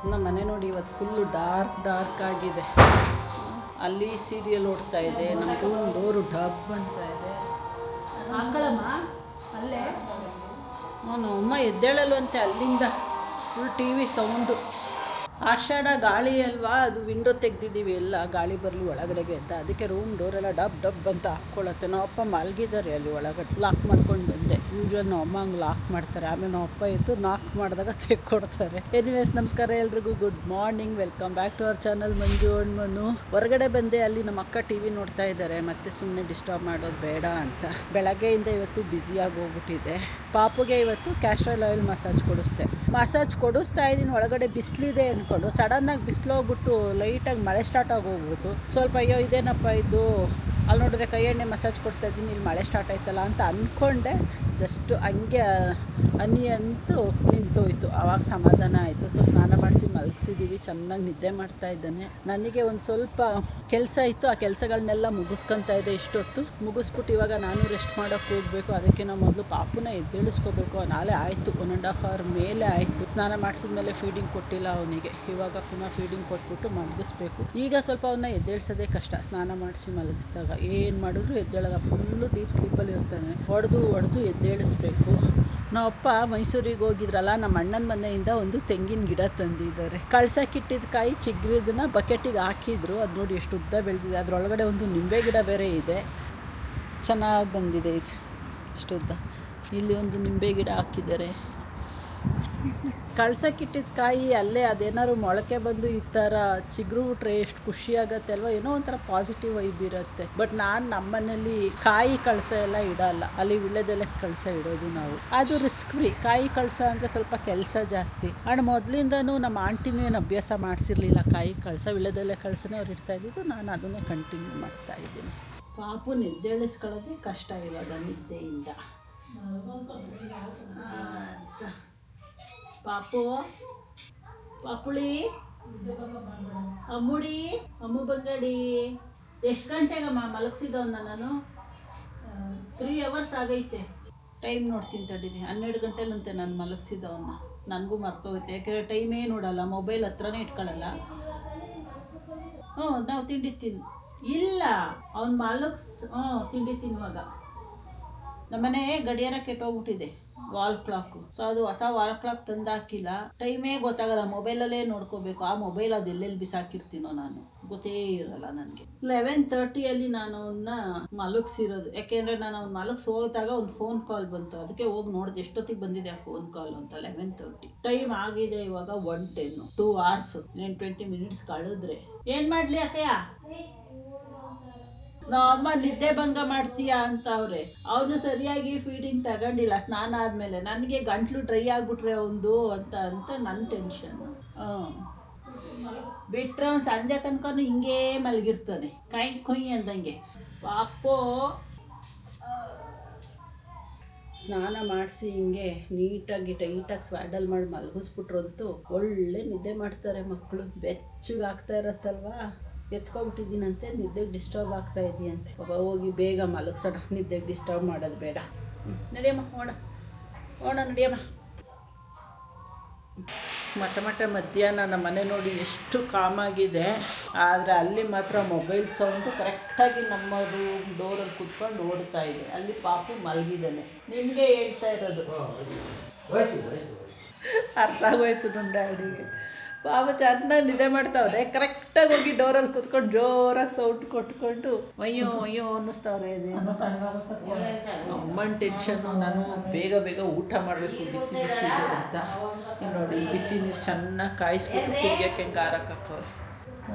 ನಮ್ಮ ಮನೆ ನೋಡಿ ಇವತ್ತು ಫುಲ್ಲು ಡಾರ್ಕ್ ಆಗಿದೆ. ಅಲ್ಲಿ ಸೀರಿಯಲ್ ಓಡ್ತಾ ಇದೆ, ನಮ್ಮ ರೂಮ್ ಡೋರು ಡಬ್ ಅಂತ ಇದೆ. ಹಾಕಳಮ್ಮ ಅಲ್ಲೇ ನಮ್ಮ ಅಮ್ಮ ಎದ್ದೇಳಲ್ವಂತೆ ಅಲ್ಲಿಂದ ಫುಲ್ ಟಿ ವಿ ಸೌಂಡು. ಆಷಾಢ ಗಾಳಿ ಅಲ್ವಾ, ಅದು ವಿಂಡೋ ತೆಗ್ದಿದ್ದೀವಿ ಎಲ್ಲ ಗಾಳಿ ಬರಲಿ ಒಳಗಡೆಗೆ ಅಂತ. ಅದಕ್ಕೆ ರೂಮ್ ಡೋರೆಲ್ಲ ಡಬ್ ಅಂತ ಹಾಕ್ಕೊಳ್ಳುತ್ತೆ. ನಮ್ಮಪ್ಪ ಮಲಗಿದ್ದಾರೆ ಅಲ್ಲಿ ಒಳಗಡೆ. ಲಾಕ್ ಮಾಡ್ಕೊಂಡು ಬಂದೆ. ಯೂಶ್ವಲ್ ನಮ್ಮಮ್ಮ ಹಂಗೆ ಲಾಕ್ ಮಾಡ್ತಾರೆ, ಆಮೇಲೆ ನಮ್ಮಪ್ಪ ಎದ್ದು ನಾಕ್ ಮಾಡಿದಾಗ ತೆಕ್ಕೊಡ್ತಾರೆ. ಎನಿವೇಸ್ ನಮಸ್ಕಾರ ಎಲ್ರಿಗೂ, good morning, welcome back to our channel Manju and Manu. ಹೊರಗಡೆ ಬಂದೆ, ಅಲ್ಲಿ ನಮ್ಮ ಅಕ್ಕ ಟಿ ವಿ ನೋಡ್ತಾ ಇದ್ದಾರೆ. ಮತ್ತೆ ಸುಮ್ಮನೆ ಡಿಸ್ಟರ್ಬ್ ಮಾಡೋದು ಬೇಡ ಅಂತ ಬೆಳಗ್ಗೆಯಿಂದ ಇವತ್ತು ಬ್ಯುಸಿಯಾಗಿ ಹೋಗ್ಬಿಟ್ಟಿದೆ. ಪಾಪುಗೆ ಇವತ್ತು ಕ್ಯಾಸ್ಟ್ರಾಲ್ ಆಯಿಲ್ ಮಸಾಜ್ ಕೊಡಿಸ್ತಾ ಇದ್ದೀನಿ. ಒಳಗಡೆ ಬಿಸಿಲಿದೆ ಅಂದ್ಕೊಂಡು ಸಡನ್ನಾಗಿ ಬಿಸಿಲು ಹೋಗ್ಬಿಟ್ಟು ಲೈಟಾಗಿ ಮಳೆ ಸ್ಟಾರ್ಟ್ ಆಗೋಗ್ಬಿಟ್ಟು ಸ್ವಲ್ಪ ಅಯ್ಯೋ ಇದೇನಪ್ಪ ಇದು, ಅಲ್ಲಿ ನೋಡಿದ್ರೆ ಕೈ ಎಣ್ಣೆ ಮಸಾಜ್ ಕೊಡಿಸ್ತಾ ಇದ್ದೀನಿ, ಇಲ್ಲಿ ಮಳೆ ಸ್ಟಾರ್ಟ್ ಆಯ್ತಲ್ಲ ಅಂತ ಅಂದ್ಕೊಂಡೆ. ಜಸ್ಟ್ ಹಂಗೆ ಹನಿ ಅಂತೂ ನಿಂತೋಯ್ತು. ಆವಾಗ ಸಮಾಧಾನ ಆಯಿತು. ಸೊ ಸ್ನಾನ ಮಾಡಿಸಿ ಮಲಗಿಸಿದ್ದೀವಿ. ಚೆನ್ನಾಗಿ ನಿದ್ದೆ ಮಾಡ್ತಾ ಇದ್ದಾನೆ. ನನಗೆ ಒಂದು ಸ್ವಲ್ಪ ಕೆಲಸ ಇತ್ತು, ಆ ಕೆಲಸಗಳನ್ನೆಲ್ಲ ಮುಗಿಸ್ಕೊತಾ ಇದೆ. ಇಷ್ಟೊತ್ತು ಮುಗಿಸ್ಬಿಟ್ಟು ಇವಾಗ ನಾನು ರೆಸ್ಟ್ ಮಾಡೋಕ್ಕೆ ಹೋಗಬೇಕು. ಅದಕ್ಕೆ ನಾವು ಮೊದಲು ಪಾಪುನ ಎದ್ದೇಳಿಸ್ಕೋಬೇಕು. ನಾಳೆ ಆಯಿತು, 1.5 hour ಮೇಲೆ ಆಯಿತು. ಸ್ನಾನ ಮಾಡಿಸಿದ್ಮೇಲೆ ಫೀಡಿಂಗ್ ಕೊಟ್ಟಿಲ್ಲ ಅವನಿಗೆ. ಇವಾಗ ಪುನಃ ಫೀಡಿಂಗ್ ಕೊಟ್ಬಿಟ್ಟು ಮಲಗಿಸ್ಬೇಕು. ಈಗ ಸ್ವಲ್ಪ ಅವನ್ನ ಎದ್ದೇಳಿಸೋದೇ ಕಷ್ಟ. ಸ್ನಾನ ಮಾಡಿಸಿ ಮಲಗಿಸಿದಾಗ ಏನು ಮಾಡಿದ್ರು ಎದ್ದೇಳಲ್ಲ, ಫುಲ್ಲು ಡೀಪ್ ಸ್ಲೀಪಲ್ಲಿ ಇರ್ತಾನೆ. ಹೊಡೆದು ಎದ್ದೇಳಿಸ್ಬೇಕು. ನಾವಪ್ಪ ಮೈಸೂರಿಗೆ ಹೋಗಿದ್ರಲ್ಲ, ನಮ್ಮ ಅಣ್ಣನ ಮನೆಯಿಂದ ಒಂದು ತೆಂಗಿನ ಗಿಡ ತಂದಿದ್ದಾರೆ. ಕಳ್ಸಕ್ಕಿಟ್ಟಿದ್ದ ಕಾಯಿ ಚಿಗ್ರಿದನ್ನ ಬಕೆಟಿಗೆ ಹಾಕಿದ್ರು. ಅದು ನೋಡಿ ಎಷ್ಟು ಉದ್ದ ಬೆಳೆದಿದೆ. ಅದರೊಳಗಡೆ ಒಂದು ನಿಂಬೆ ಗಿಡ ಬೇರೆ ಇದೆ, ಚೆನ್ನಾಗಿ ಬಂದಿದೆ. ಇದು ಎಷ್ಟು ಉದ್ದ. ಇಲ್ಲಿ ಒಂದು ನಿಂಬೆ ಗಿಡ ಹಾಕಿದ್ದಾರೆ. ಕಳ್ಸಕ್ಕಿಟ್ಟಿದ್ದ ಕಾಯಿ ಅಲ್ಲೇ ಅದೇನಾದ್ರು ಮೊಳಕೆ ಬಂದು ಈ ಥರ ಚಿಗುರು ಬಿಟ್ರೆ ಎಷ್ಟು ಖುಷಿ ಆಗುತ್ತೆ ಅಲ್ವಾ. ಏನೋ ಒಂಥರ ಪಾಸಿಟಿವ್ ವೈಬ್ ಇರುತ್ತೆ. ಬಟ್ ನಾನು ನಮ್ಮನೇಲಿ ಕಾಯಿ ಕಳಸ ಎಲ್ಲ ಇಡಲ್ಲ, ಅಲ್ಲಿ ವಿಳ್ಯದೆಲೆ ಕಳಸ ಇಡೋದು ನಾವು. ಅದು ರಿಸ್ಕ್ ಫ್ರೀ. ಕಾಯಿ ಕಳಸ ಅಂದರೆ ಸ್ವಲ್ಪ ಕೆಲಸ ಜಾಸ್ತಿ. ಆ್ಯಂಡ್ ಮೊದಲಿಂದನೂ ನಮ್ಮ ಆಂಟಿನೂ ಏನು ಅಭ್ಯಾಸ ಮಾಡಿಸಿರ್ಲಿಲ್ಲ ಕಾಯಿ ಕಳಸ. ವಿಳ್ಯದೆಲೆ ಕಳಸನೇ ಅವ್ರು ಇಡ್ತಾ ಇದ್ದಿದ್ದು, ನಾನು ಅದನ್ನೇ ಕಂಟಿನ್ಯೂ ಮಾಡ್ತಾ ಇದ್ದೀನಿ. ಪಾಪು ನಿದ್ದೇಳಿಸ್ಕೊಳ್ಳೋದೇ ಕಷ್ಟ ಇವಾಗ ನಿದ್ದೆಯಿಂದ. ಪಾಪುಳಿ ಅಮ್ಮುಡಿ ಅಮ್ಮು ಬಂಗಡಿ. ಎಷ್ಟು ಗಂಟೆಗಮ್ಮ ಮಲಗಿಸಿದವನ್ನ ನಾನು? 3 hours ಆಗೈತೆ. ಟೈಮ್ ನೋಡ್ತೀನಿ ತಡೀರಿ. 12 ಗಂಟೆಲಂತೆ ನಾನು ಮಲಗಿಸಿದವನ್ನ. ನನಗೂ ಮರ್ತೋಗುತ್ತೆ, ಯಾಕೆಂದರೆ ಟೈಮೇ ನೋಡಲ್ಲ, ಮೊಬೈಲ್ ಹತ್ರನೇ ಇಟ್ಕೊಳ್ಳಲ್ಲ. ನಾವು ತಿಂಡಿ ಇಲ್ಲ, ಅವ್ನು ತಿಂಡಿ ತಿನ್ನುವಾಗ ನಮ್ಮನೆ ಗಡಿಯಾರ ಕೆಟ್ಟೋಗ್ಬಿಟ್ಟಿದೆ, ವಾಲ್ ಕ್ಲಾಕು. ಸೊ ಅದು ಹೊಸ ವಾಲ್ ಕ್ಲಾಕ್ ತಂದು ಹಾಕಿಲ್ಲ. ಟೈಮೇ ಗೊತ್ತಾಗಲ್ಲ, ಮೊಬೈಲಲ್ಲೇ ನೋಡ್ಕೋಬೇಕು. ಆ ಮೊಬೈಲ್ ಅದು ಎಲ್ಲೆಲ್ಲಿ ಬಿಸಾಕಿರ್ತೀನೋ ನಾನು ಗೊತ್ತೇ ಇರಲ್ಲ ನನಗೆ. 11:30 ನಾನು ಅವನ್ನ ಮಲಗಿಸಿರೋದು. ಯಾಕೆಂದರೆ ನಾನು ಅವ್ನು ಮಲಗಿಸಿ ಹೋದಾಗ ಒಂದು ಫೋನ್ ಕಾಲ್ ಬಂತು. ಅದಕ್ಕೆ ಹೋಗಿ ನೋಡಿದೆ ಎಷ್ಟೊತ್ತಿಗೆ ಬಂದಿದೆ ಆ ಫೋನ್ ಕಾಲ್ ಅಂತ. 11:30 ಟೈಮ್ ಆಗಿದೆ. ಇವಾಗ 1:10, 2 hours, 20 minutes ಕಳೆದ್ರೆ ಏನು ಮಾಡಲಿ ಅಕ್ಕಯ್ಯ? ಅಮ್ಮ ನಿದ್ದೆ ಭಂಗ ಮಾಡ್ತೀಯಾ ಅಂತ ಅವ್ರೆ. ಅವನು ಸರಿಯಾಗಿ ಫೀಡಿಂಗ್ ತಗೊಂಡಿಲ್ಲ ಸ್ನಾನ ಆದಮೇಲೆ. ನನಗೆ ಗಂಟ್ಲು ಡ್ರೈ ಆಗಿಬಿಟ್ರೆ ಒಂದು ಅಂತ ನನ್ನ ಟೆನ್ಷನ್. ಬಿಟ್ಟರೆ ಅವ್ನು ಸಂಜೆ ತನಕನೂ ಹಿಂಗೇ ಮಲಗಿರ್ತಾನೆ, ಕೊಯ್ ಅಂದಂಗೆ. ಪಾಪು ಸ್ನಾನ ಮಾಡಿಸಿ ಹಿಂಗೆ ನೀಟಾಗಿ ಟೈಟಾಗಿ ಸ್ವ್ಯಾಡಲ್ ಮಾಡಿ ಮಲಗಿಸ್ಬಿಟ್ರಂತೂ ಒಳ್ಳೆ ನಿದ್ದೆ ಮಾಡ್ತಾರೆ ಮಕ್ಕಳು. ಬೆಚ್ಚಗೆ ಆಗ್ತಾ ಇರತ್ತಲ್ವಾ, ಎತ್ಕೊಬಿಟ್ಟಿದ್ದೀನಂತೆ, ನಿದ್ದೆಗೆ ಡಿಸ್ಟರ್ಬ್ ಆಗ್ತಾ ಇದೆಯಂತೆ. ಹೋಗಿ ಬೇಗ ಮಲಗಿಸೋಣ, ನಿದ್ದೆಗೆ ಡಿಸ್ಟರ್ಬ್ ಮಾಡೋದು ಬೇಡ. ನಡಿಯಮ್ಮ, ಓಣ ನಡಿಯಮ್ಮ. ಮಟ್ಟ ಮಧ್ಯಾಹ್ನ ನಮ್ಮ ಮನೆ ನೋಡಿ ಎಷ್ಟು ಕಾಮಾಗಿದೆ. ಆದರೆ ಅಲ್ಲಿ ಮಾತ್ರ ಮೊಬೈಲ್ ಸೌಂಡು ಕರೆಕ್ಟಾಗಿ ನಮ್ಮ ರೂಮ್ ಡೋರಲ್ಲಿ ಕುತ್ಕೊಂಡು ಓಡ್ತಾ ಇದೆ. ಅಲ್ಲಿ ಪಾಪು ಮಲಗಿದ್ದಾನೆ. ನಿಮಗೆ ಹೇಳ್ತಾ ಇರೋದು ಅರ್ಥ ಆಗೋಯ್ತು ನನ್ನ ಡ್ಯಾಡಿಗೆ. ಪಾಪ ಚೆನ್ನಾಗಿ ನಿದ್ದೆ ಮಾಡ್ತಾವ್ರೆ. ಕರೆಕ್ಟಾಗಿ ಹೋಗಿ ಡೋರಲ್ಲಿ ಕುತ್ಕೊಂಡು ಜೋರಾಗಿ ಸೌಂಡ್ ಕೊಟ್ಕೊಂಡು ಅಯ್ಯೋ ಅನ್ನಿಸ್ತಾವ್ರೆ. ಅಮ್ಮನ ಟೆನ್ಷನ್ನು. ನಾನು ಬೇಗ ಊಟ ಮಾಡಬೇಕು, ಬಿಸಿ ಅಂತ. ನೋಡಿ ಬಿಸಿ ನೀರು ಚೆನ್ನಾಗಿ ಕಾಯಿಸ್ಬಿಟ್ಟು ಕುಡಿಯೋಕ್ಕೆ ಹೆಂಗೆ ಆರಕ್ಕೆ ಹಾಕವ್ರೆ.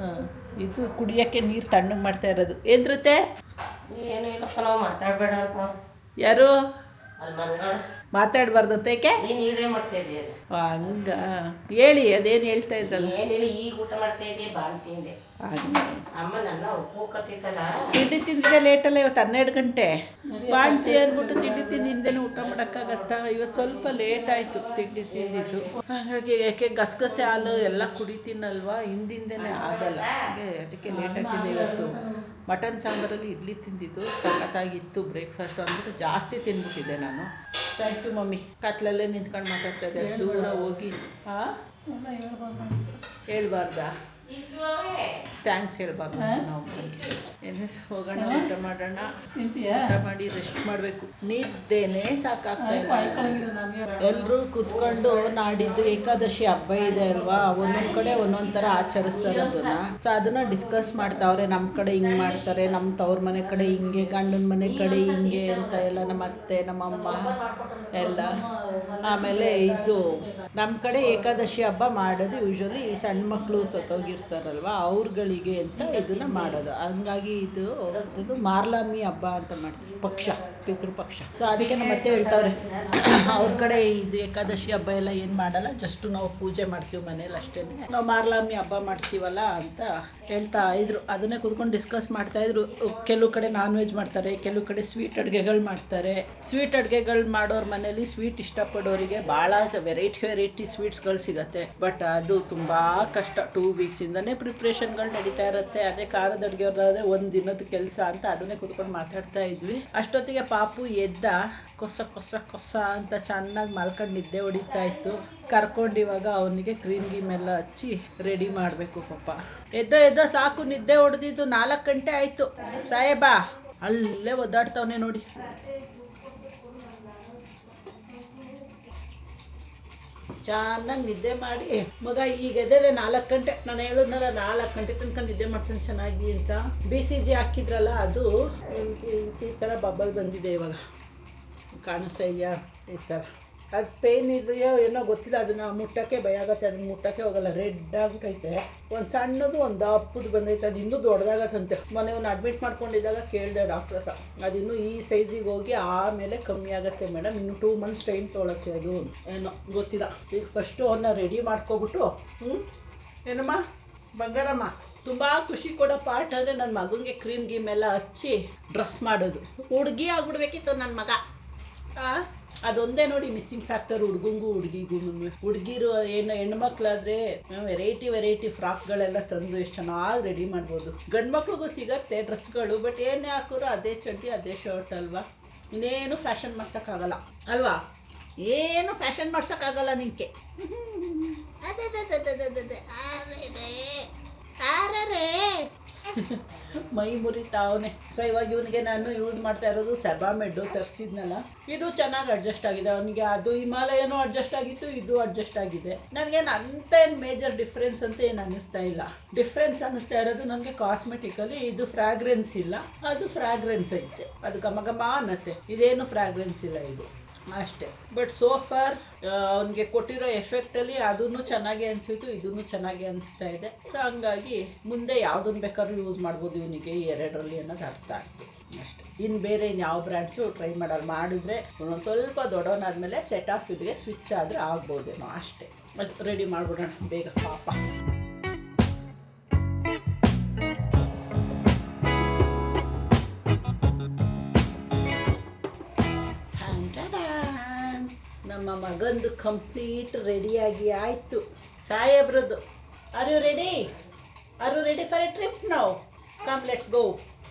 ಇದು ಕುಡಿಯೋಕ್ಕೆ ನೀರು ತಣ್ಣಗೆ ಮಾಡ್ತಾ ಇರೋದು. ಏನ್ರುತ್ತೆ? ಏನು ಇಲ್ಲಪ್ಪ, ನಾವು ಮಾತಾಡಬೇಡ ಅಂತ. ಯಾರು ಮಾತಾಡಬಾರ್ದಂತ? ಏಕೆ? ಹಂಗ ಹೇಳಿ, ಅದೇನು ಹೇಳ್ತಾ ಇದ್ದಲ್ಲ. ಏನಿಲ್ಲ, ಈಗ ಊಟ ಮಾಡ್ತಾ ಇದ್ದೆ, ಬಾಣ್ ತಿಂದೆ. ಅಮ್ಮ ನನ್ನ ಉಪ್ಪುಕತ್ತಿತ್ತಲ್ಲ, ತಿಂಡಿ ತಿಂದಿದೆ ಲೇಟಲ್ಲ. ಇವತ್ತು 12 ಗಂಟೆ ಬಾಣ್ತಿ ಅಂದ್ಬಿಟ್ಟು ತಿಂಡಿ ತಿಂದಿಂದೇನು ಊಟ ಮಾಡೋಕ್ಕಾಗತ್ತಾ? ಇವತ್ತು ಸ್ವಲ್ಪ ಲೇಟ್ ಆಯಿತು ತಿಂಡಿ ತಿಂದಿದ್ದು. ಹಾಗಾಗಿ ಯಾಕೆ ಗಸಗಸೆ ಹಾಲು ಎಲ್ಲ ಕುಡಿತೀನಲ್ವಾ, ಹಿಂದಿಂದೇನೆ ಆಗಲ್ಲ. ಅದಕ್ಕೆ ಲೇಟ್ ಆಗ್ತಿದೆ. ಇವತ್ತು ಮಟನ್ ಸಾಂಬಾರಲ್ಲಿ ಇಡ್ಲಿ ತಿಂದಿದ್ದು ಸಖತ್ತಾಗಿತ್ತು ಬ್ರೇಕ್ಫಾಸ್ಟು ಅಂದ್ಬಿಟ್ಟು ಜಾಸ್ತಿ ತಿಂದ್ಬಿಟ್ಟಿದ್ದೆ ನಾನು. Thank you mummy. ಕತ್ಲಲ್ಲೇ ನಿಂತ್ಕೊಂಡು ಮಾತಾಡ್ತಾ ಇದ್ದೆ, ಅಷ್ಟು ದೂರ ಹೋಗಿ. ಹಾಂ, ಹೇಳ್ಬಾರ್ದಾ? ಥ್ಯಾಂಕ್ಸ್ ಹೇಳ್ಬಾರ್ದು ನಾವು. ಏನೇ ಹೋಗೋಣ, ಊಟ ಮಾಡೋಣ, ಊಟ ಮಾಡಿ ರೆಸ್ಟ್ ಮಾಡಬೇಕು. ನಿದ್ದೆನೇ ಸಾಕಾಗ್ತಾ ಇಲ್ಲ. ಎಲ್ಲರೂ ಕೂತ್ಕೊಂಡು ನಾಡಿದ್ದು ಏಕಾದಶಿ ಹಬ್ಬ ಇದೆ ಅಲ್ವಾ, ಒಂದೊಂದು ಕಡೆ ಒಂದೊಂದು ಥರ ಆಚರಿಸ್ತಾರೆ ಅದನ್ನು. ಸೊ ಅದನ್ನು ಡಿಸ್ಕಸ್ ಮಾಡ್ತಾವ್ರೆ. ನಮ್ಮ ಕಡೆ ಹಿಂಗೆ ಮಾಡ್ತಾರೆ, ನಮ್ಮ ತವ್ರ ಮನೆ ಕಡೆ ಹಿಂಗೆ, ಗಂಡನ ಮನೆ ಕಡೆ ಹಿಂಗೆ ಅಂತ ಎಲ್ಲ. ನಮ್ಮ ಅತ್ತೆ, ನಮ್ಮಮ್ಮ ಎಲ್ಲ. ಆಮೇಲೆ ಇದು ನಮ್ಮ ಕಡೆ ಏಕಾದಶಿ ಹಬ್ಬ ಮಾಡೋದು ಯೂಶ್ವಲಿ ಈ ಸಣ್ಣ ಮಕ್ಕಳು ಸತ್ತೋಗಿರ್ತಾರಲ್ವ ಅವ್ರುಗಳಿಗೆ ಅಂತ ಇದನ್ನು ಮಾಡೋದು. ಹಂಗಾಗಿ ಇದು ಮಾರ್ಲಾಮಿ ಹಬ್ಬ ಅಂತ ಮಾಡ್ತೀವಿ, ಪಕ್ಷ, ಪಿತೃಪಕ್ಷ. ಸೊ ಅದಕ್ಕೆ ನಮ್ಮ ಅತ್ತೆ ಹೇಳ್ತಾವ್ರೆ, ಅವ್ರ ಕಡೆ ಇದು ಏಕಾದಶಿ ಹಬ್ಬ ಎಲ್ಲ ಏನು ಮಾಡಲ್ಲ, ಜಸ್ಟ್ ನಾವು ಪೂಜೆ ಮಾಡ್ತೀವಿ ಮನೇಲಿ ಅಷ್ಟೇ, ನಾವು ಮಾರ್ಲಾಮಿ ಹಬ್ಬ ಮಾಡ್ತೀವಲ್ಲ ಅಂತ ಹೇಳ್ತಾ ಇದ್ರು. ಅದನ್ನೇ ಕೂತ್ಕೊಂಡು ಡಿಸ್ಕಸ್ ಮಾಡ್ತಾಯಿದ್ರು. ಕೆಲವು ಕಡೆ ನಾನ್ ವೆಜ್ ಮಾಡ್ತಾರೆ, ಕೆಲವು ಕಡೆ ಸ್ವೀಟ್ ಅಡುಗೆಗಳು ಮಾಡ್ತಾರೆ. ಸ್ವೀಟ್ ಅಡುಗೆಗಳು ಮಾಡೋರ ಮನೇಲಿ ಸ್ವೀಟ್ ಇಷ್ಟಪಡೋರಿಗೆ ಭಾಳ ವೆರೈಟಿ ಸ್ವೀಟ್ಸ್ಗಳು ಸಿಗುತ್ತೆ. ಬಟ್ ಅದು ತುಂಬ ಕಷ್ಟ. 2 ವೀಕ್ಸಿಂದನೇ ಪ್ರಿಪ್ರೇಷನ್ಗಳು ನಡೀತಾ ಇರುತ್ತೆ. ಅದೇ ಖಾರದ ಅಡುಗೆಯವ್ರದಾದ್ರೆ ಒಂದು ದಿನದ ಕೆಲಸ ಅಂತ ಅದನ್ನೇ ಕೂತ್ಕೊಂಡು ಮಾತಾಡ್ತಾ ಇದ್ವಿ. ಅಷ್ಟೊತ್ತಿಗೆ ಪಾಪು ಎದ್ದ, ಕೊಸ ಕೊಸ ಕೊಸ ಅಂತ ಚೆನ್ನಾಗಿ ಮಲ್ಕೊಂಡು ನಿದ್ದೆ ಹೊಡಿತಾ ಇತ್ತು. ಕರ್ಕೊಂಡು ಇವಾಗ ಅವನಿಗೆ ಕ್ರೀಮ್ ಗೀಮ್ ಎಲ್ಲ ಹಚ್ಚಿ ರೆಡಿ ಮಾಡಬೇಕು. ಪಾಪ ಎದ್ದ ಸಾಕು, ನಿದ್ದೆ ಹೊಡೆದಿದ್ದು 4 ಗಂಟೆ ಆಯಿತು. ಸಾಹೇಬಾ ಅಲ್ಲೇ ಒದ್ದಾಡ್ತಾವನೆ ನೋಡಿ. ಚೆನ್ನಾಗಿ ನಿದ್ದೆ ಮಾಡಿ ಮಗ ಈಗ ಎದ್ದೆ 4 ಗಂಟೆ. ನಾನು ಹೇಳಿದ್ನಲ್ಲ 4 ಗಂಟೆ ತನಕ ನಿದ್ದೆ ಮಾಡ್ತಾನೆ ಚೆನ್ನಾಗಿ ಅಂತ. BCG ಹಾಕಿದ್ರಲ್ಲ, ಅದು ಈ ಥರ ಬಬ್ಬಲ್ ಬಂದಿದೆ ಇವಾಗ, ಕಾಣಿಸ್ತಾ ಇದೆಯಾ? ಈ ಥರ ಅದು ಪೇಯ್ನ್ ಇದೆಯೋ ಏನೋ ಗೊತ್ತಿಲ್ಲ. ಅದನ್ನು ಮುಟ್ಟೋಕ್ಕೆ ಭಯ ಆಗುತ್ತೆ, ಅದನ್ನು ಮುಟ್ಟೋಕ್ಕೆ ಹೋಗಲ್ಲ. ರೆಡ್ ಆಗಿಬಿಟ್ಟೈತೆ. ಒಂದು ಸಣ್ಣದು ಒಂದು ದಪ್ಪದು ಬಂದೈತೆ, ಅದು ಇನ್ನೂ ದೊಡ್ಡದಾಗತ್ತಂತೆ. ಮೊನ್ನೆ ಒಂದು ಅಡ್ಮಿಟ್ ಮಾಡ್ಕೊಂಡಿದ್ದಾಗ ಕೇಳಿದೆ ಡಾಕ್ಟರ್ ಹತ್ರ, ಅದಿನ್ನೂ ಈ ಸೈಜಿಗೆ ಹೋಗಿ ಆಮೇಲೆ ಕಮ್ಮಿ ಆಗುತ್ತೆ ಮೇಡಮ್, ಇನ್ನು 2 ಮಂತ್ಸ್ ಟೈಮ್ ತೊಗೊಳತ್ತೆ, ಅದು ಏನೋ ಗೊತ್ತಿಲ್ಲ. ಈಗ ಫಸ್ಟು ಅವನ್ನ ರೆಡಿ ಮಾಡ್ಕೊಬಿಟ್ಟು, ಏನಮ್ಮ ಬಂಗಾರಮ್ಮ, ತುಂಬ ಖುಷಿ ಕೊಡೋ ಪಾರ್ಟ್ ಅಂದರೆ ನನ್ನ ಮಗನಿಗೆ ಕ್ರೀಮ್ ಗೀಮ್ ಎಲ್ಲ ಹಚ್ಚಿ ಡ್ರೆಸ್ ಮಾಡೋದು. ಹುಡುಗಿ ಆಗ್ಬಿಡ್ಬೇಕಿತ್ತು ನನ್ನ ಮಗ. ಅದೊಂದೇ ನೋಡಿ ಮಿಸ್ಸಿಂಗ್ ಫ್ಯಾಕ್ಟರ್ ಹುಡುಗಂಗೂ ಹುಡುಗಿಗೂ. ಹುಡುಗಿರು ಹೆಣ್ಮಕ್ಳಾದರೆ ವೆರೈಟಿ ಫ್ರಾಕ್ಗಳೆಲ್ಲ ತಂದು ಎಷ್ಟು ಚೆನ್ನಾಗಿ ರೆಡಿ ಮಾಡ್ಬೋದು. ಗಂಡು ಮಕ್ಳಿಗೂ ಸಿಗತ್ತೆ ಡ್ರೆಸ್ಗಳು, ಬಟ್ ಏನೇ ಹಾಕೋರು ಅದೇ ಚಡ್ಡಿ ಅದೇ ಶರ್ಟ್ ಅಲ್ವಾ. ಇನ್ನೇನು ಫ್ಯಾಷನ್ ಮಾಡ್ಸೋಕ್ಕಾಗಲ್ಲ ಅಲ್ವಾ, ಏನು ಫ್ಯಾಷನ್ ಮಾಡ್ಸೋಕ್ಕಾಗಲ್ಲ ನಿಂಗೆ. ಮೈ ಮುರಿತಾವನೆ. ಸೊ ಇವಾಗ ಇವನಿಗೆ ನಾನು ಯೂಸ್ ಮಾಡ್ತಾ ಇರೋದು ಸೆಬಾಮೆಡ್ಡು ತರಿಸಿದ್ನಲ್ಲ, ಇದು ಚೆನ್ನಾಗಿ ಅಡ್ಜಸ್ಟ್ ಆಗಿದೆ ಅವನಿಗೆ. ಅದು ಹಿಮಾಲಯನೂ ಅಡ್ಜಸ್ಟ್ ಆಗಿತ್ತು, ಇದು ಅಡ್ಜಸ್ಟ್ ಆಗಿದೆ. ನನಗೇನು ಅಂತ ಏನು ಮೇಜರ್ ಡಿಫ್ರೆನ್ಸ್ ಅಂತ ಏನು ಅನ್ನಿಸ್ತಾ ಇಲ್ಲ. ಡಿಫ್ರೆನ್ಸ್ ಅನ್ನಿಸ್ತಾ ಇರೋದು ನನಗೆ ಕಾಸ್ಮೆಟಿಕಲಿ. ಇದು ಫ್ರಾಗ್ರೆನ್ಸ್ ಇಲ್ಲ, ಅದು ಫ್ರಾಗ್ರೆನ್ಸ್ ಐತೆ, ಅದು ಘಮ ಘಮ ಅನ್ನತ್ತೆ. ಇದೇನು ಫ್ರಾಗ್ರೆನ್ಸ್ ಇಲ್ಲ ಇದು ಅಷ್ಟೇ. ಬಟ್ ಸೋಫಾರ್ ಅವನಿಗೆ ಕೊಟ್ಟಿರೋ ಎಫೆಕ್ಟಲ್ಲಿ ಅದೂ ಚೆನ್ನಾಗಿ ಅನಿಸಿತು, ಇದೂ ಚೆನ್ನಾಗಿ ಅನಿಸ್ತಾ ಇದೆ. ಸೊ ಹಂಗಾಗಿ ಮುಂದೆ ಯಾವುದನ್ನು ಬೇಕಾದ್ರೂ ಯೂಸ್ ಮಾಡ್ಬೋದು ಇವನಿಗೆ ಈ 2ರಲ್ಲಿ ಅನ್ನೋದು ಅರ್ಥ ಆಯಿತು ಅಷ್ಟೇ. ಇನ್ನು ಬೇರೆ ಯಾವ ಬ್ರ್ಯಾಂಡ್ಸು ಟ್ರೈ ಮಾಡಿದ್ರೆ ಒಂದೊಂದು ಸ್ವಲ್ಪ ದೊಡ್ಡವನಾದ್ಮೇಲೆ ಸೆಟ್ ಆಫ್ ಇದ್ಗೆ ಸ್ವಿಚ್ ಆದರೆ ಆಗ್ಬೋದೇನೋ ಅಷ್ಟೇ. ಮತ್ತು ರೆಡಿ ಮಾಡಿಬಿಡೋಣ ಬೇಗ ಪಾಪ. ನಮ್ಮ ಮಗಂದು ಕಂಪ್ಲೀಟ್ ರೆಡಿಯಾಗಿ ಆಯಿತು. ಸಾಹೇಬ್ರದ್ದು are you ready for a trip ನಾವು? Come let's go.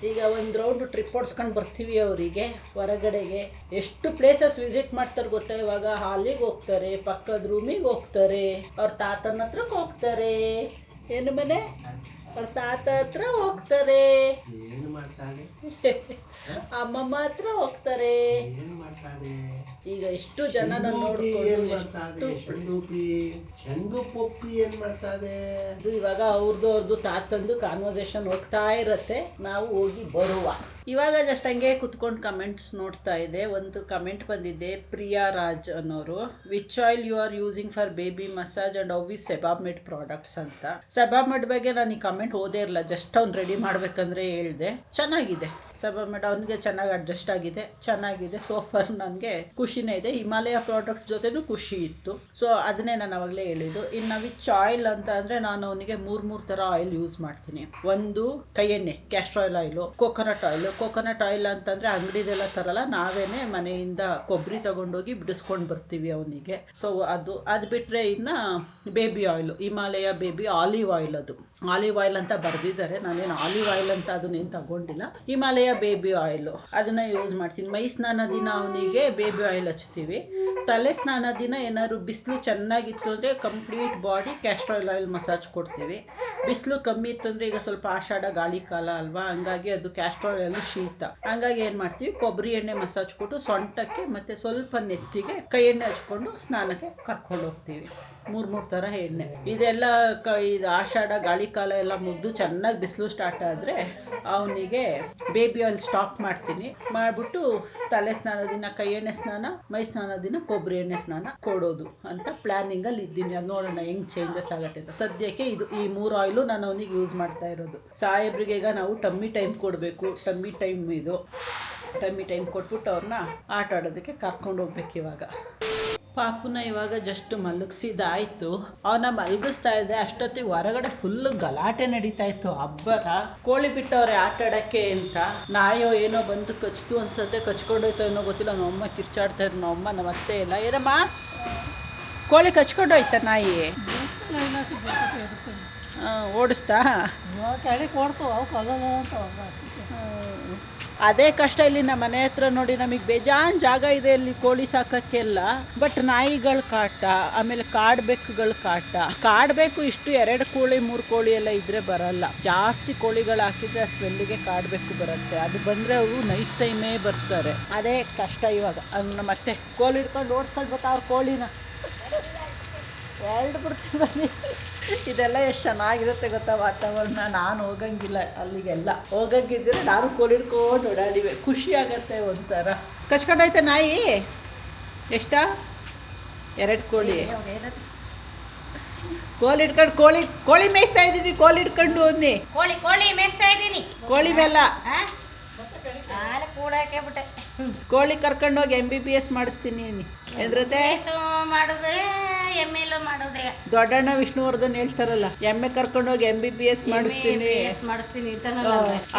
ಈಗ ಒಂದು ರೌಂಡು ಟ್ರಿಪ್ ಹೊಡ್ಸ್ಕೊಂಡು ಬರ್ತೀವಿ ಅವರಿಗೆ ಹೊರಗಡೆಗೆ. ಎಷ್ಟು ಪ್ಲೇಸಸ್ ವಿಸಿಟ್ ಮಾಡ್ತಾರೆ ಗೊತ್ತಾ ಇವಾಗ. ಹಾಲಿಗೆ ಹೋಗ್ತಾರೆ, ಪಕ್ಕದ ರೂಮಿಗೆ ಹೋಗ್ತಾರೆ, ಅವ್ರ ತಾತನ ಹತ್ರಕ್ಕೆ ಹೋಗ್ತಾರೆ. ಏನು ಮನೆ ಅವ್ರ ತಾತ ಹತ್ರ ಹೋಗ್ತಾರೆ, ಅಮ್ಮಮ್ಮ ಹತ್ರ ಹೋಗ್ತಾರೆ. ಈಗ ಎಷ್ಟು ಜನ ನೋಡ್ಕೊಂಡು ಅದು ಇವಾಗ ಅವ್ರದ್ದು ತಾತಂದು ಕಾನ್ವರ್ಸೇಷನ್ ಹೋಗ್ತಾ ಇರತ್ತೆ, ನಾವು ಹೋಗಿ ಬರುವ. ಇವಾಗ ಜಸ್ಟ್ ಹಂಗೆ ಕುತ್ಕೊಂಡು ಕಮೆಂಟ್ಸ್ ನೋಡ್ತಾ ಇದೆ. ಒಂದು ಕಮೆಂಟ್ ಬಂದಿದೆ, ಪ್ರಿಯಾ ರಾಜ್ ಅನ್ನೋರು, which oil you are using for baby massage and how is Sebamed products ಅಂತ. ಸೆಬಾಮೆಡ್ ಬಗ್ಗೆ ನಾನು ಈ ಕಮೆಂಟ್ ಓದೇ ಇರಲ್ಲ, ಜಸ್ಟ್ ಅವ್ನು ರೆಡಿ ಮಾಡ್ಬೇಕಂದ್ರೆ ಹೇಳಿದೆ. ಚೆನ್ನಾಗಿದೆ ಸೆಬಾಮೆಡ್, ಅವನಿಗೆ ಚೆನ್ನಾಗಿ ಅಡ್ಜಸ್ಟ್ ಆಗಿದೆ, ಚೆನ್ನಾಗಿದೆ. ಸೋಫಾರ್ ನನಗೆ ಖುಷಿನೇ ಇದೆ. ಹಿಮಾಲಯ ಪ್ರಾಡಕ್ಟ್ಸ್ ಜೊತೆನೂ ಖುಷಿ ಇತ್ತು. ಸೊ ಅದನ್ನೇ ನಾನು ಅವಾಗಲೇ ಹೇಳಿದ್ದು. ಇನ್ನು ವಿಚ್ ಆಯಿಲ್ ಅಂತ ಅಂದರೆ ನಾನು ಅವನಿಗೆ 3 ಥರ ಆಯಿಲ್ ಯೂಸ್ ಮಾಡ್ತೀನಿ. ಒಂದು ಕೈ ಎಣ್ಣೆ, ಕ್ಯಾಸ್ಟ್ರ್ ಆಯಿಲು, ಕೋಕೋನಟ್ ಆಯಿಲ್ ಅಂತಂದರೆ ಅಂಗಡಿದೆಲ್ಲ ತರಲ್ಲ, ನಾವೇನೇ ಮನೆಯಿಂದ ಕೊಬ್ಬರಿ ತಗೊಂಡೋಗಿ ಬಿಡಿಸ್ಕೊಂಡು ಬರ್ತೀವಿ ಅವನಿಗೆ. ಸೊ ಅದು ಬಿಟ್ಟರೆ ಇನ್ನು baby oil, Himalaya baby olive oil, ಅದು ಆಲಿವ್ ಆಯಿಲ್ ಅಂತ ಬರೆದಿದ್ದಾರೆ. ನಾನೇನು ಆಲಿವ್ ಆಯಿಲ್ ಅಂತ ಅದನ್ನೇನು ತಗೊಂಡಿಲ್ಲ. ಹಿಮಾಲಯ ಬೇಬಿ ಆಯಿಲು ಅದನ್ನು ಯೂಸ್ ಮಾಡ್ತೀನಿ. ಮೈ ಸ್ನಾನ ದಿನ ಅವನಿಗೆ ಬೇಬಿ ಆಯಿಲ್ ಹಚ್ತೀವಿ. ತಲೆ ಸ್ನಾನ ದಿನ ಏನಾದ್ರು ಬಿಸಿಲು ಚೆನ್ನಾಗಿತ್ತು ಅಂದರೆ complete body castor oil oil massage ಕೊಡ್ತೀವಿ. ಬಿಸಿಲು ಕಮ್ಮಿ ಇತ್ತು ಅಂದರೆ ಈಗ ಸ್ವಲ್ಪ ಆಷಾಢ ಗಾಳಿ ಕಾಲ ಅಲ್ವಾ, ಹಂಗಾಗಿ ಅದು ಕ್ಯಾಸ್ಟ್ರಾಯಿಲ್ ಆಯಿಲ್ ಶೀತ, ಹಂಗಾಗಿ ಏನು ಮಾಡ್ತೀವಿ ಕೊಬ್ಬರಿ ಎಣ್ಣೆ ಮಸಾಜ್ ಕೊಟ್ಟು ಸೊಂಟಕ್ಕೆ ಮತ್ತು ಸ್ವಲ್ಪ ನೆತ್ತಿಗೆ ಕೈ ಎಣ್ಣೆ ಹಚ್ಕೊಂಡು ಸ್ನಾನಕ್ಕೆ ಕರ್ಕೊಂಡು ಹೋಗ್ತೀವಿ. 3 ಥರ ಎಣ್ಣೆ. ಇದೆಲ್ಲ ಇದು ಆಷಾಢ ಗಾಳಿ ಕಾಲ ಎಲ್ಲ ಮುಗಿದು ಚೆನ್ನಾಗಿ ಬಿಸಿಲು ಸ್ಟಾರ್ಟ್ ಆದರೆ ಅವನಿಗೆ ಬೇಬಿ ಆಯಿಲ್ ಸ್ಟಾಪ್ ಮಾಡ್ತೀನಿ. ಮಾಡಿಬಿಟ್ಟು ತಲೆ ಸ್ನಾನ ದಿನ ಕೈ ಎಣ್ಣೆ ಸ್ನಾನ, ಮೈ ಸ್ನಾನ ದಿನ ಕೊಬ್ಬರಿ ಎಣ್ಣೆ ಸ್ನಾನ ಕೊಡೋದು ಅಂತ ಪ್ಲ್ಯಾನಿಂಗಲ್ಲಿ ಇದ್ದೀನಿ. ಅದು ನೋಡೋಣ ಹೆಂಗೆ ಚೇಂಜಸ್ ಆಗುತ್ತೆ ಅಂತ. ಸದ್ಯಕ್ಕೆ ಈ 3 ಆಯಿಲು ನಾನು ಅವನಿಗೆ ಯೂಸ್ ಮಾಡ್ತಾ ಇರೋದು. ಸಾಹೇಬ್ರಿಗೆ ಈಗ ನಾವು ಟಮ್ಮಿ ಟೈಮ್ ಕೊಡಬೇಕು. ಟಮ್ಮಿ ಟೈಮ್ ಕೊಟ್ಬಿಟ್ಟು ಅವ್ರನ್ನ ಆಟ ಆಡೋದಕ್ಕೆ ಕರ್ಕೊಂಡು ಹೋಗ್ಬೇಕು. ಇವಾಗ ಪಾಪುನ ಇವಾಗ ಜಸ್ಟ್ ಮಲಗಿಸಿದಾಯಿತು. ಅವನ ಮಲಗಿಸ್ತಾ ಇದ್ದೆ, ಅಷ್ಟೊತ್ತಿಗೆ ಹೊರಗಡೆ ಫುಲ್ಲು ಗಲಾಟೆ ನಡೀತಾ ಇತ್ತು. ಹಬ್ಬರ ಕೋಳಿ ಬಿಟ್ಟವ್ರೆ ಆಟ ಆಡೋಕ್ಕೆ ಅಂತ. ನಾಯೋ ಏನೋ ಬಂದು ಕಚ್ತು ಅನ್ಸತ್ತೆ, ಕಚ್ಕೊಂಡೋಯ್ತೋ ಏನೋ ಗೊತ್ತಿಲ್ಲ. ನಮ್ಮಮ್ಮ ಕಿರ್ಚಾಡ್ತಾ ಇದ್ರು. ನಮ್ಮಮ್ಮ ನಮ್ಮ ಅತ್ತೆ ಇಲ್ಲ. ಏನಮ್ಮ ಕೋಳಿ ಕಚ್ಕೊಂಡೋಯ್ತಾ ನಾಯಿ? ಓಡಿಸ್ತಾ ಅದೇ ಕಷ್ಟ. ಇಲ್ಲಿ ನಮ್ಮ ಮನೆ ಹತ್ರ ನೋಡಿ ನಮಗೆ ಬೇಜಾನ್ ಜಾಗ ಇದೆ ಇಲ್ಲಿ ಕೋಳಿ ಸಾಕೋಕ್ಕೆಲ್ಲ. ಬಟ್ ನಾಯಿಗಳ ಕಾಟ, ಆಮೇಲೆ ಕಾಡ್ಬೆಕ್ಕುಗಳ ಕಾಟ. ಕಾಡ್ಬೇಕು ಇಷ್ಟು 2 ಕೋಳಿ 3 ಕೋಳಿ ಎಲ್ಲ ಇದ್ರೆ ಬರಲ್ಲ. ಜಾಸ್ತಿ ಕೋಳಿಗಳು ಹಾಕಿದ್ರೆ ಆ ಸ್ಮೆಲ್ಲಿಗೆ ಕಾಡ್ಬೇಕು ಬರುತ್ತೆ. ಅದು ಬಂದರೆ ಅವರು ನೈಟ್ ಟೈಮೇ ಬರ್ತಾರೆ. ಅದೇ ಕಷ್ಟ ಇವಾಗ. ಮತ್ತೆ ಕೋಳಿ ಹಿಡ್ಕೊಂಡು ಓಡಿಸ್ಕೊಂಡು ಬರ್ತಾವ್ರ ಕೋಳಿನ. 2 ಬಿಡ್ತೀನಿ ಬನ್ನಿ. ಇದೆಲ್ಲ ಎಷ್ಟು ಚೆನ್ನಾಗಿರುತ್ತೆ ಗೊತ್ತಾ ವಾತಾವರಣ. ನಾನು ಹೋಗಂಗಿಲ್ಲ ಅಲ್ಲಿಗೆಲ್ಲ. ಹೋಗಂಗಿದ್ರೆ ನಾನು ಕೋಳಿ ಹಿಡ್ಕೊಂಡು ಓಡಾಡಿವೆ. ಖುಷಿ ಆಗತ್ತೆ ಒಂಥರ. ಕಚ್ಕೊಂಡೈತೆ ನಾಯಿ? ಎಷ್ಟ? 2 ಕೋಳಿ. ಕೋಳಿ ಹಿಡ್ಕೊಂಡು ಕೋಳಿ ಮೇಯಿಸ್ತಾ ಇದ್ದೀನಿ. ಕೋಳಿ ಹಿಡ್ಕೊಂಡು ಹೋದ್ನಿ. ಕೋಳಿ ಮೇಯಿಸ್ತಾ ಇದ್ದೀನಿ. ಕೋಳಿ ಮೇಲ ಕೂಡಕ್ಕೆ ಬಿಟ್ಟೆ. ಕೋಳಿ ಕರ್ಕೊಂಡೋಗಿ MBBS ಮಾಡಿಸ್ತೀನಿ ಎಂದ್ರತೆ ಮಾಡೋದು. ಎಮ್ಮೆಲ್ಲೂ ಮಾಡೋದೇ. ದೊಡ್ಡಣ್ಣ ವಿಷ್ಣುವರ್ಧನ್ ಹೇಳ್ತಾರಲ್ಲ, ಎಮ್ಮೆ ಕರ್ಕೊಂಡೋಗಿ MBBS ಮಾಡಿಸ್ತೀನಿ ಅಂತ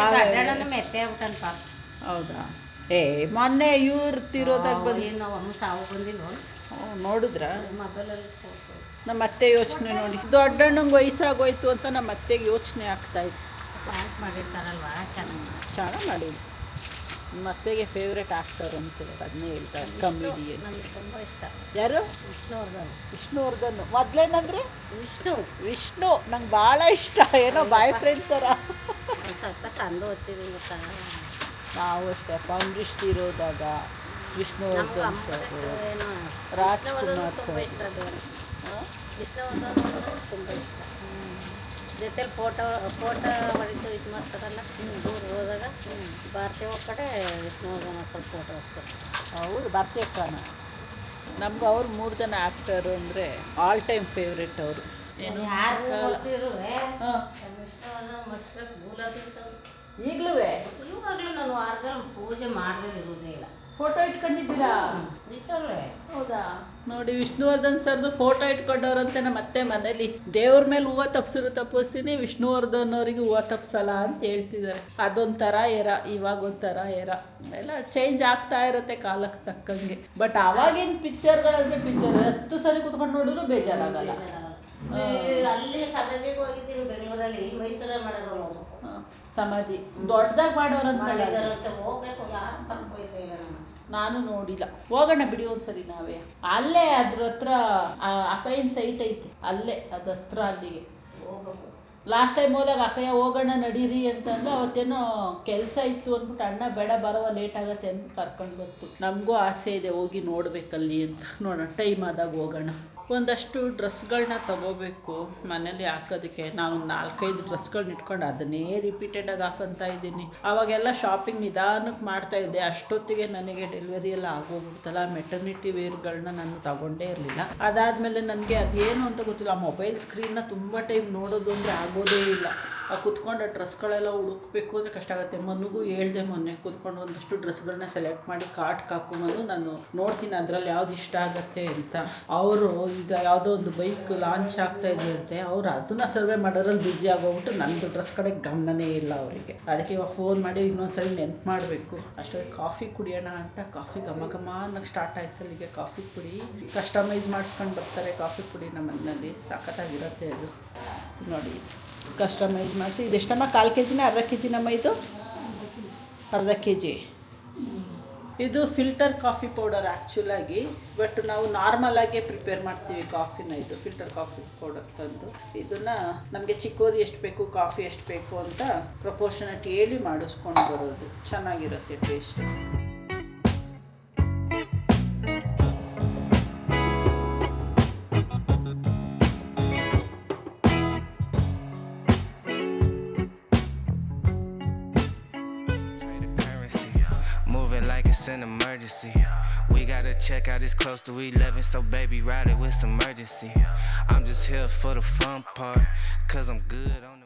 ಮೆತ್ತೆ ಆಗ್ಬಿಟ್ಟಲ್ಪ. ಹೌದಾ? ಮೊನ್ನೆ ಇವ್ರು ತಿರೋದಾಗ ಬಂದು ನಾವು ಸಾವು ಬಂದಿಲ್ಲ. ನೋಡಿದ್ರ ಮೊಬೈಲಲ್ಲಿ ತೋರಿಸೋದು. ನಮ್ಮ ಅತ್ತೆ ಯೋಚನೆ ನೋಡಿ. ದೊಡ್ಡಣ್ಣಂಗೆ ವಯಸ್ಸಾಗೋಯ್ತು ಅಂತ ನಮ್ಮ ಅತ್ತೆಗೆ ಯೋಚನೆ ಆಗ್ತಾಯಿತ್ತು. ಪ್ಯಾಂಟ್ ಮಾಡಿರ್ತಾರಲ್ವಾ, ಚೆನ್ನಾಗಿ ಮಾಡಿದ್ರು. ನಮ್ಮ ಅತ್ತೆಗೆ ಫೇವ್ರೇಟ್ ಆಗ್ತಾರೆ ಅಂತೇಳಿ ಅದನ್ನೇ ಹೇಳ್ತಾರೆ. ಕಾಮಿಡಿಯನ್ ನನಗೆ ತುಂಬ ಇಷ್ಟ. ಯಾರು? ವಿಷ್ಣುವರ್ಧನ್. ಮೊದಲೇನಂದ್ರೆ ವಿಷ್ಣು ನಂಗೆ ಭಾಳ ಇಷ್ಟ. ಏನೋ ಬಾಯ್ ಫ್ರೆಂಡ್ ಥರ. ಸ್ವಲ್ಪ ಚಂದ ಓದ್ತಿದ್ದೀನಿ ಗೊತ್ತಾ. ನಾವು ಅಷ್ಟೇ ಫಂಡಿಸ್ಟ್ ಇರೋದಾಗ ವಿಷ್ಣುವರ್ಧನ್ ಸರ್, ರಾಜ್ಕುಮಾರ್ ಸರ್. ವಿಷ್ಣುವರ್ಧನ್ ತುಂಬ ಇಷ್ಟ. ಜೊತೆಲಿ ಫೋಟೋ ಹೊಡಿತು ಇದು ಮಾಡ್ತಾರಲ್ಲ, ದೂರ ಹೋದಾಗ ಭಾರತೀಯ ಕಡೆ ವಿಷ್ಣುವರ್ಧನ್ ಹಾಕೊಂಡು ಫೋಟೋ ಹೊಸ್ಕೊಡ್ತಾರೆ. ಹೌದು, ಭಾರತೀಯ ಅಕ್ಕನ. ನಮ್ಗೆ ಅವ್ರು 3 ಜನ ಆ್ಯಕ್ಟರು ಅಂದರೆ ಆಲ್ ಟೈಮ್ ಫೇವ್ರೇಟ್ ಅವರು. ಏನು ಯಾರು ಈಗಲೂ ಇವಾಗಲೂ ನಾನು ವಾರದಲ್ಲಿ ಪೂಜೆ ಮಾಡದೇ ಇರೋದೇ ಇಲ್ಲ. ಫೋಟೋ ಇಟ್ಕೊಂಡಿದ್ದೀರಾ? ನಿಜವಾಗ್ಲೇ? ಹೌದಾ? ನೋಡಿ, ವಿಷ್ಣುವರ್ಧನ್ ಸರ್ದು ಫೋಟೋ ಇಟ್ಕೊಂಡವ್ರಂತೆ ನಮ್ಮ ಅತ್ತೆ ಮನೇಲಿ. ದೇವ್ರ ಮೇಲೆ ಹೂವು ತಪ್ಪಿಸ್ತೀನಿ, ವಿಷ್ಣುವರ್ಧನ್ ಅವರಿಗೆ ಹೂವು ತಪ್ಸಲ್ಲ ಅಂತ ಹೇಳ್ತಿದ್ದಾರೆ. ಅದೊಂಥರ ಏರ, ಇವಾಗ ಒಂಥರ ಏರ. ಎಲ್ಲ ಚೇಂಜ್ ಆಗ್ತಾ ಇರುತ್ತೆ ಕಾಲಕ್ಕೆ ತಕ್ಕಂಗೆ. ಬಟ್ ಅವಾಗಿನ ಪಿಕ್ಚರ್ಗಳಂದ್ರೆ 10 ಸರಿ ಕುತ್ಕೊಂಡು ನೋಡಿದ್ರು ಬೇಜಾರಾಗಲ್ಲ. ಅಲ್ಲಿ ಸಮಾಧಿಗೆ ಹೋಗಿದ್ದೀನಿ ಬೆಂಗಳೂರಲ್ಲಿ. ಮೈಸೂರಲ್ಲಿ ಮಾಡೋರು ಸಮಾಧಿ ದೊಡ್ಡದಾಗಿ ಮಾಡೋರಂತ ಹೋಗ್ಬೇಕು. ಯಾರು ಕರ್ಕೊಯ್ತಾ ಇಲ್ಲ. ನಾನು ನೋಡಿಲ್ಲ. ಹೋಗೋಣ ಬಿಡಿ ಒಂದ್ಸರಿ ನಾವೇ. ಅಲ್ಲೇ ಅದ್ರ ಹತ್ರ ಅಕ್ಕಯ್ಯನ ಸೈಟ್ ಐತಿ, ಅಲ್ಲೇ ಅದ್ರ ಹತ್ರ ಅಲ್ಲಿಗೆ ಹೋಗ್ಬೇಕು. ಲಾಸ್ಟ್ ಟೈಮ್ ಹೋದಾಗ ಅಕ್ಕಯ್ಯ ಹೋಗೋಣ ನಡೀರಿ ಅಂತಂದ್ರೆ ಅವತ್ತೇನೋ ಕೆಲಸ ಇತ್ತು ಅಂದ್ಬಿಟ್ಟು ಅಣ್ಣ ಬೇಡ ಬರವ ಲೇಟ್ ಆಗತ್ತೆ ಅಂತ ಕರ್ಕೊಂಡು ಬಂತು. ನಮಗೂ ಆಸೆ ಇದೆ ಹೋಗಿ ನೋಡ್ಬೇಕಲ್ಲಿ ಅಂತ. ನೋಡೋಣ ಟೈಮ್ ಆದಾಗ ಹೋಗೋಣ. ಒಂದಷ್ಟು ಡ್ರೆಸ್ಗಳನ್ನ ತಗೋಬೇಕು ಮನೇಲಿ ಹಾಕೋದಕ್ಕೆ. ನಾನು 4-5 ಡ್ರೆಸ್ಗಳನ್ನ ಇಟ್ಕೊಂಡು ಅದನ್ನೇ ರಿಪೀಟೆಡಾಗಿ ಹಾಕೊತಾ ಇದ್ದೀನಿ. ಆವಾಗೆಲ್ಲ ಶಾಪಿಂಗ್ ನಿಧಾನಕ್ಕೆ ಮಾಡ್ತಾಯಿದ್ದೆ. ಅಷ್ಟೊತ್ತಿಗೆ ನನಗೆ ಡೆಲಿವರಿ ಎಲ್ಲ ಆಗೋಗ್ಬಿಡ್ತಲ್ಲ. ಮೆಟರ್ನಿಟಿ ವೇರ್ಗಳನ್ನ ನಾನು ತಗೊಂಡೇ ಇರಲಿಲ್ಲ. ಅದಾದಮೇಲೆ ನನಗೆ ಅದೇನು ಅಂತ ಗೊತ್ತಿಲ್ಲ. ಆ ಮೊಬೈಲ್ ಸ್ಕ್ರೀನ್ನ ತುಂಬ ಟೈಮ್ ನೋಡೋದು ಅಂದರೆ ಆಗೋದೇ ಇಲ್ಲ. ಕುತ್ಕೊಂಡು ಆ ಡ್ರೆಸ್ಗಳೆಲ್ಲ ಹುಡುಕ್ಬೇಕು ಅಂದರೆ ಕಷ್ಟ ಆಗುತ್ತೆ. ಮನೆಗೂ ಹೇಳ್ದೆ ಮೊನ್ನೆ ಕೂತ್ಕೊಂಡು ಒಂದಷ್ಟು ಡ್ರೆಸ್ಗಳನ್ನ ಸೆಲೆಕ್ಟ್ ಮಾಡಿ ಕಾರ್ಟ್ಗೆ ಹಾಕೊಂಬಂದು ನಾನು ನೋಡ್ತೀನಿ ಅದರಲ್ಲಿ ಯಾವ್ದು ಇಷ್ಟ ಆಗುತ್ತೆ ಅಂತ. ಅವರು ಈಗ ಯಾವುದೋ ಒಂದು ಬೈಕ್ ಲಾಂಚ್ ಆಗ್ತಾ ಇದೆ ಅಂತೆ. ಅವ್ರು ಅದನ್ನು ಸರ್ವೆ ಮಾಡೋದ್ರಲ್ಲಿ ಬ್ಯುಸಿ ಆಗೋಗ್ಬಿಟ್ಟು ನನ್ನದು ಡ್ರೆಸ್ ಕಡೆ ಗಮನನೇ ಇಲ್ಲ ಅವರಿಗೆ. ಅದಕ್ಕೆ ಇವಾಗ ಫೋನ್ ಮಾಡಿ ಇನ್ನೊಂದ್ಸರಿ ನೆನ್ಪು ಮಾಡಬೇಕು. ಅಷ್ಟೊಂದು ಕಾಫಿ ಕುಡಿಯೋಣ ಅಂತ. ಕಾಫಿ ಘಮ ಅನ್ನೋಕ್ಕೆ ಸ್ಟಾರ್ಟ್ ಆಯ್ತು. ಅಲ್ಲಿಗೆ ಕಾಫಿ ಪುಡಿ ಕಸ್ಟಮೈಸ್ ಮಾಡಿಸ್ಕೊಂಡು ಬರ್ತಾರೆ ಕಾಫಿ ಪುಡಿ ನಮ್ಮ ಮನೆಯಲ್ಲಿ. ಸಖತ್ತಾಗಿರುತ್ತೆ ಅದು. ನೋಡಿ ಕಸ್ಟಮೈಸ್ ಮಾಡಿಸಿ. ಇದೆಷ್ಟಮ್ಮ, 1/4 kg ಅರ್ಧ ಕೆ ಜಿನಮ್ಮ ಇದು? ಅರ್ಧ ಕೆ ಜಿ. ಇದು ಫಿಲ್ಟರ್ ಕಾಫಿ ಪೌಡರ್ ಆ್ಯಕ್ಚುಲಾಗಿ, ಬಟ್ ನಾವು ನಾರ್ಮಲಾಗೇ ಪ್ರಿಪೇರ್ ಮಾಡ್ತೀವಿ ಕಾಫಿನ. ಇದು ಫಿಲ್ಟರ್ ಕಾಫಿ ಪೌಡರ್ ತಂದು ಇದನ್ನು ನಮಗೆ ಚಿಕ್ಕೋರಿ ಎಷ್ಟು ಬೇಕು, ಕಾಫಿ ಎಷ್ಟು ಬೇಕು ಅಂತ ಪ್ರಪೋರ್ಷನೇಟ್ ಹೇಳಿ ಮಾಡಿಸ್ಕೊಂಡು ಬರೋದು. ಚೆನ್ನಾಗಿರುತ್ತೆ taste. An emergency. We gotta check out, it's close to 11, so baby ride it with some urgency. I'm just here for the fun part, cause I'm good on the